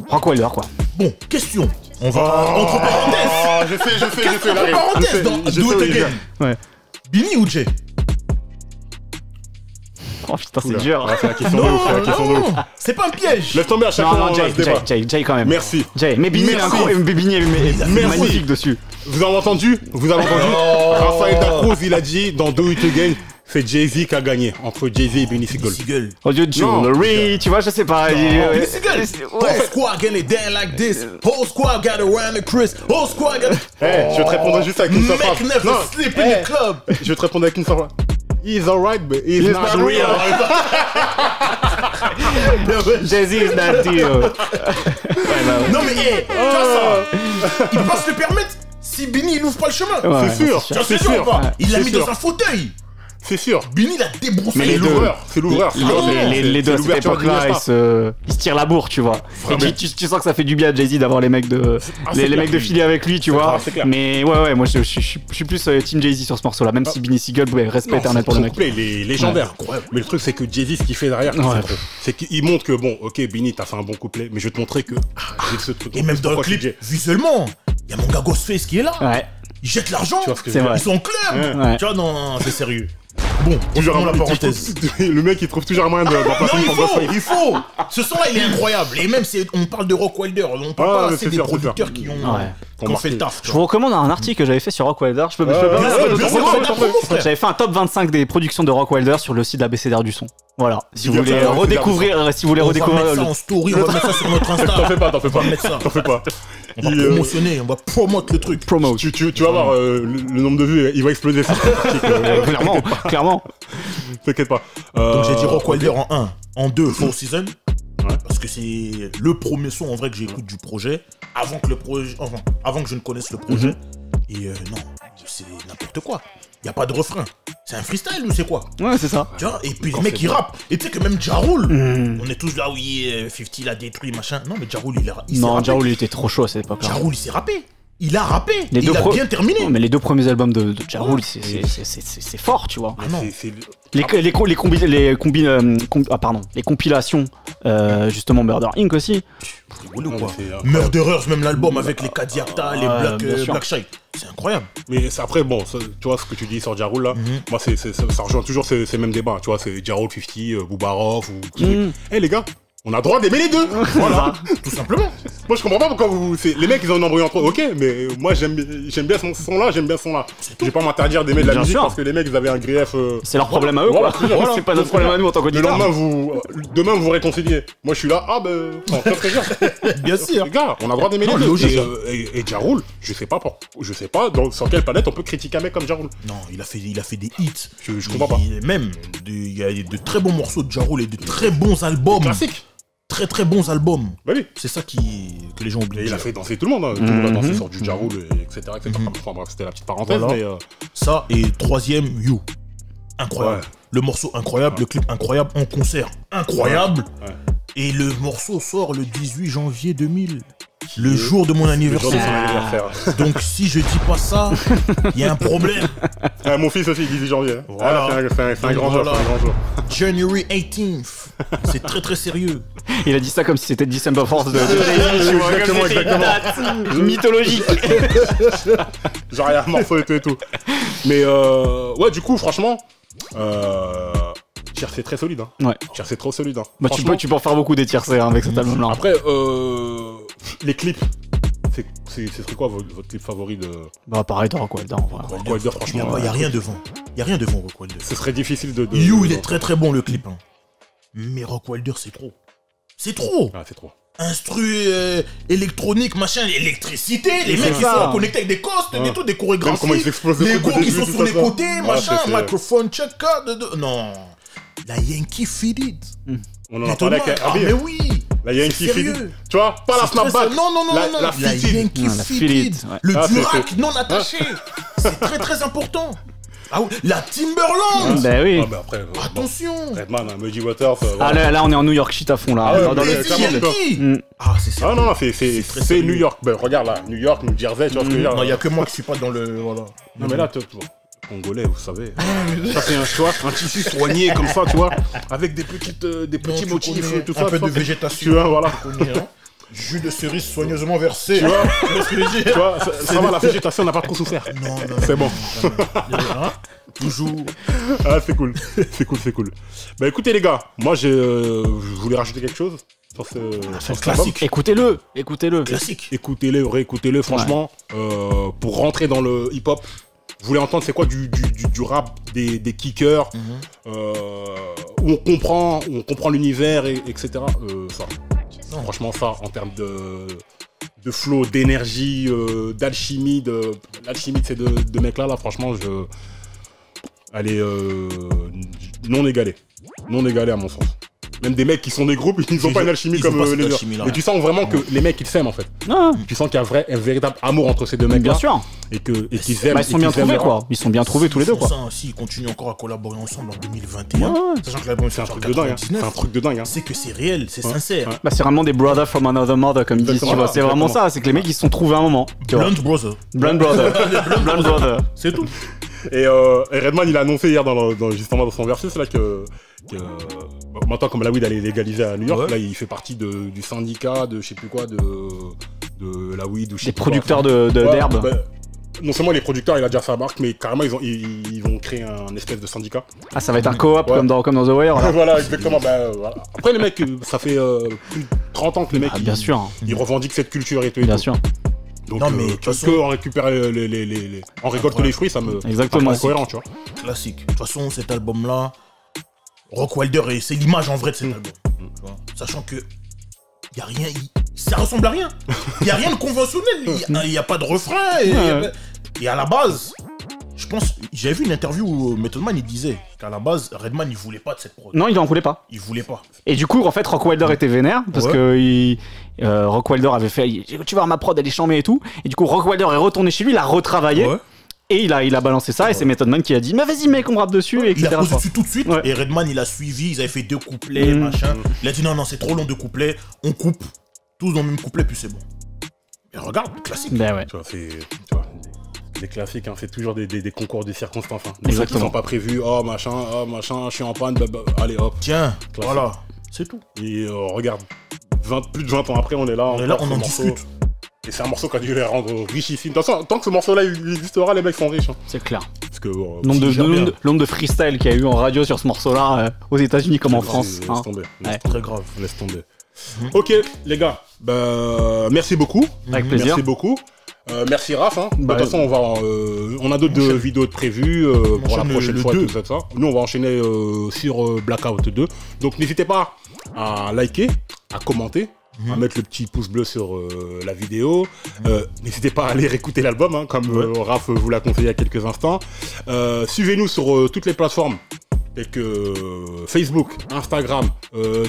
Rock Wilder, quoi. Bon, question. On va entre parenthèses. Je fais. Entre parenthèses dans Do It Again. Ouais. Billy ou Jay? Oh putain, c'est dur. C'est la question de ouf. C'est pas un piège. Laisse tomber à chaque fois. Jay quand même. Merci. Jay. Mais Bini est magnifique dessus. Vous avez entendu Raphaël Dacruz, il a dit dans Do It Again, c'est Jay-Z qui a gagné entre Jay-Z et Benny Siegel. Oh Dieu, Jewelry, tu vois, je sais pas. Benny Siegel. Whole squad getting it down like this. Whole squad got around the Chris. Whole squad got. Je vais te répondre juste avec une seule phrase. Make never sleep in the club. Je vais te répondre avec une seule phrase. He's alright, but he's not real. Jay-Z is not real. Non mais, tu vois ça. Il peut se le permettre si Benny il ouvre pas le chemin. C'est sûr. C'est sûr. Il l'a mis dans un fauteuil. C'est sûr. Benny l'a débroussé. Mais c'est l'ouvreur. Les deux à cette époque-là, ils se tirent la bourre, tu vois. Et tu sens que ça fait du bien à Jay-Z d'avoir les mecs de Philly avec lui, tu vois. Mais ouais, moi je suis plus Team Jay-Z sur ce morceau-là, même si Benny Siegel, respect éternel pour le mec. Il est légendaire. Mais le truc, c'est que Jay-Z, ce qu'il fait derrière, c'est qu'il montre que, bon, ok, Benny, t'as fait un bon couplet, mais je vais te montrer que j'ai ce truc. Et même dans le clip, visuellement, il y a mon gars Ghostface qui est là. Ouais. Il jette l'argent. C'est vrai. Ils sont en club. Tu vois, non, c'est sérieux. Bon, toujours la parenthèse. Le mec il trouve toujours un moyen d'en passer une il faut. Ce son là il est incroyable. Et même on parle de Rock Wilder, on parle pas assez des producteurs qui ont Qu'on fait le taf. Je vous recommande un article que j'avais fait sur Rock Wilder. Je peux J'avais fait un top 25 des productions de Rock Wilder sur le site d'ABCDR du son. Voilà. Si vous voulez redécouvrir, On va mettre ça en story, on va mettre ça sur notre Insta. T'en fais pas. On va mettre ça. T'en fais pas. On va promotionner, on va promote le truc. Tu vas voir le nombre de vues, il va exploser. Clairement. T'inquiète pas. Donc j'ai dit Rock Wilder en 1. En 2, Four Seasons. Parce que c'est le premier son en vrai que j'écoute du projet. Avant que je ne connaisse le projet. Et non, c'est n'importe quoi. Y a pas de refrain. C'est un freestyle ou c'est quoi? Ouais, c'est ça. Tu vois, et puis les mecs ils rappent. Et tu sais que même Ja Rule, on est tous là, oui, 50 il a détruit, machin. Non, mais Ja Rule il s'est rappé. Ja Rule il était trop chaud à cette époque-là. Ja Rule il s'est rappé. Il a rappé. Il a bien terminé. Non, mais les 2 premiers albums de Ja Rule, c'est fort, tu vois. Ah non. Les compilations, justement Murder Inc. aussi. Murderers, même l'album avec les Kadiakta, les Black Shite. C'est incroyable. Mais après, bon, tu vois ce que tu dis sur Ja Rule là, moi ça rejoint toujours ces mêmes débats. Tu vois, c'est Ja Rule, 50, Boubarov ou. Eh les gars, on a le droit d'aimer les deux. Voilà, tout simplement. Moi je comprends pas pourquoi les mecs ils ont une embrouille entre eux. Ok, mais moi j'aime bien ce son là, j'aime bien ce son là. Je vais pas m'interdire d'aimer de la musique parce que les mecs ils avaient un grief. C'est leur problème à eux quoi. C'est pas notre problème à nous en tant qu'auditeurs. Demain vous réconciliez. Moi je suis là, très bien. Bien sûr. Les gars, on a le droit d'aimer les deux. Et Ja Rule, je sais pas sur quelle planète on peut critiquer un mec comme Ja Rule. Non, il a fait des hits. Je comprends pas. Même, il y a de très bons morceaux de Ja Rule et de très bons albums. Classique. Très très bons albums. Bah oui. C'est ça que les gens oublient. Et il a fait danser tout le monde. Tout le monde a dansé sur du Ja Rule, etc. Enfin bref, c'était la petite parenthèse. Voilà. Mais ça, et 3ème, You. Incroyable. Ouais. Le morceau incroyable, le clip incroyable, en concert incroyable. Ouais. Et le morceau sort le 18 janvier 2000. Le jour de mon anniversaire. Donc si je dis pas ça, il y a un problème. Mon fils aussi, 18 janvier. Voilà. C'est un grand jour. January 18th. C'est très très sérieux. Il a dit ça comme si c'était December 4th exactement. Mythologique. Genre il y a un morceau et tout. Mais ouais, du coup, franchement, Tiercé très solide. Ouais. Tiercé trop solide. Bah, tu peux en faire beaucoup des Tiercé avec cet album-là. Après, les clips. Ce serait quoi votre clip favori de. Bah, pareil de Rock Wilder. Rock Wilder, franchement. Il y a rien devant. Il y a rien devant Rock Wilder. Ce serait difficile de. You, il est très très bon le clip. Mais Rock Wilder, c'est trop. C'est trop. Ah, c'est trop. Instru électronique, machin, l'électricité, les mecs qui sont connectés avec des costes, et tout, des chorégraphies, les gros qui sont sur les côtés, machin, microphone, check, non. La Yankee Feed It. On en a parlé avec Ah, mais oui. La Yankee Feed It. Tu vois, pas la snapback. Non. La Yankee Feed It. Le Durac non attaché. C'est très très important. Ah oui, la Timberland. Bah oui. Ah bah après, attention. Redman, Muddy Waters. Ah là on est en New York shit à fond là. Ah, dans le c'est ça. Ah non, c'est New York. Ben regarde là, New York, New Jersey, tu vois ce que je veux dire. Non, il y a que moi qui suis pas dans le voilà. Non mais là Congolais, vous savez. Ça c'est un tissu soigné comme ça, tu vois, avec des petits motifs, tout ça. Un peu de végétation. Tu vois, voilà. Jus de cerise soigneusement versé. Tu vois, tu vois, ça va, la végétation n'a pas trop souffert. Non. C'est bon. Toujours. Ah, c'est cool. C'est cool. Bah écoutez les gars, moi je voulais rajouter quelque chose sur ce classique. Écoutez-le. Classique. Écoutez-le, réécoutez-le, franchement. Pour rentrer dans le hip-hop, vous voulez entendre c'est quoi du rap, des kickers, où on comprend l'univers, etc. Ça. Franchement, ça, en termes de flow, d'énergie, d'alchimie, l'alchimie de ces deux mecs-là, franchement, elle est non égalée. Non égalée à mon sens. Même des mecs qui sont des groupes, ils n'ont pas une alchimie comme les autres. Et tu sens vraiment que les mecs, ils s'aiment en fait. Tu sens qu'il y a un véritable amour entre ces deux mecs-là. Bien sûr. Et qu'ils s'aiment. Ils sont bien trouvés quoi. Ils sont bien trouvés tous les deux quoi. Si ils continuent encore à collaborer ensemble en 2021, sachant que l'album c'est un truc de dingue. C'est un truc de dingue. C'est que c'est réel, c'est sincère. Bah c'est vraiment des brothers from another mother comme ils disent. Tu vois, c'est vraiment ça. C'est que les mecs ils se sont trouvés à un moment. Blunt Brother. Blunt Brother. C'est tout. Et Redman il a annoncé hier justement dans son versus là que maintenant comme la weed elle est légalisée à New York, là il fait partie du syndicat de je sais plus quoi de la weed ou je sais des producteurs d'herbe. Non seulement les producteurs, il a déjà sa marque, mais carrément ils vont créer un espèce de syndicat. Ah ça va être un coop comme dans The Wire là. Voilà exactement. Voilà. Après les mecs, ça fait plus de 30 ans que les mecs bien sûr. Ils revendiquent cette culture et tout. Bien sûr. Donc, Non, mais de toute façon, on récupère on récolte les fruits, ça me Exactement. paraît cohérent, tu vois. classique. De toute façon, cet album-là, Rock Wilder, c'est l'image en vrai de cet album. Tu vois. Sachant que y a rien, ça ressemble à rien. Il y a rien de conventionnel. Il y a pas de refrain. Et à la base, je pense, j'avais vu une interview où Method Man, il disait qu'à la base, Redman, il voulait pas de cette prod. Non, il en voulait pas. Il voulait pas. Et du coup, en fait, Rock Wilder était vénère parce que Rock Wilder avait fait, tu vois, ma prod elle est chambée et tout. Et du coup, Rock Wilder est retourné chez lui, il a retravaillé. Ouais. Et il a balancé ça, et c'est Method Man qui a dit mais vas-y mec, on rappe dessus, et Il etc. a posé dessus tout de suite, Ouais. et Redman il a suivi, ils avaient fait 2 couplets, machin. Il a dit non, c'est trop long de couplets, on coupe, tous dans le même couplet, puis c'est bon. Et regarde, classique. Ben ouais. Tu vois, des classiques, hein, c'est toujours des concours de circonstances. Hein. Des Exactement. trucs qui sont pas prévus, machin, je suis en panne, allez hop. Tiens, Classique. voilà, c'est tout. Et regarde, plus de 20 ans après, on est là. On est là, encore on ce en morceau. discute. Et c'est un morceau qui a dû les rendre richissimes. De toute façon, tant que ce morceau-là il existera, les mecs sont riches. Hein. C'est clair. Parce que. Nombre de freestyle qu'il y a eu en radio sur ce morceau-là, aux États-Unis comme en France. Laisse Hein. tomber. Ouais. Très grave. Laisse tomber. Ok, les gars, merci beaucoup. Avec plaisir. Merci beaucoup. Merci Raph. Hein. De Bah, toute façon, on a d'autres vidéos de prévues pour la enchaîne prochaine le fois. 2. Tout ça. Nous, on va enchaîner sur Blackout 2. Donc, n'hésitez pas à liker, à commenter, à mettre le petit pouce bleu sur la vidéo. N'hésitez pas à aller réécouter l'album, hein, comme Raph vous l'a conseillé il y a quelques instants. Suivez-nous sur toutes les plateformes. Telles que Facebook, Instagram,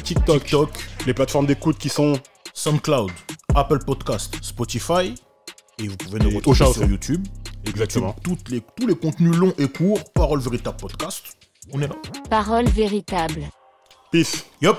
TikTok, les plateformes d'écoute qui sont SoundCloud, Apple Podcast, Spotify, et vous pouvez nous Et retrouver Ocha sur aussi. YouTube. exactement. YouTube, tous les contenus longs et courts, Parole Véritable Podcast. On est là. Parole véritable. Peace. Yup.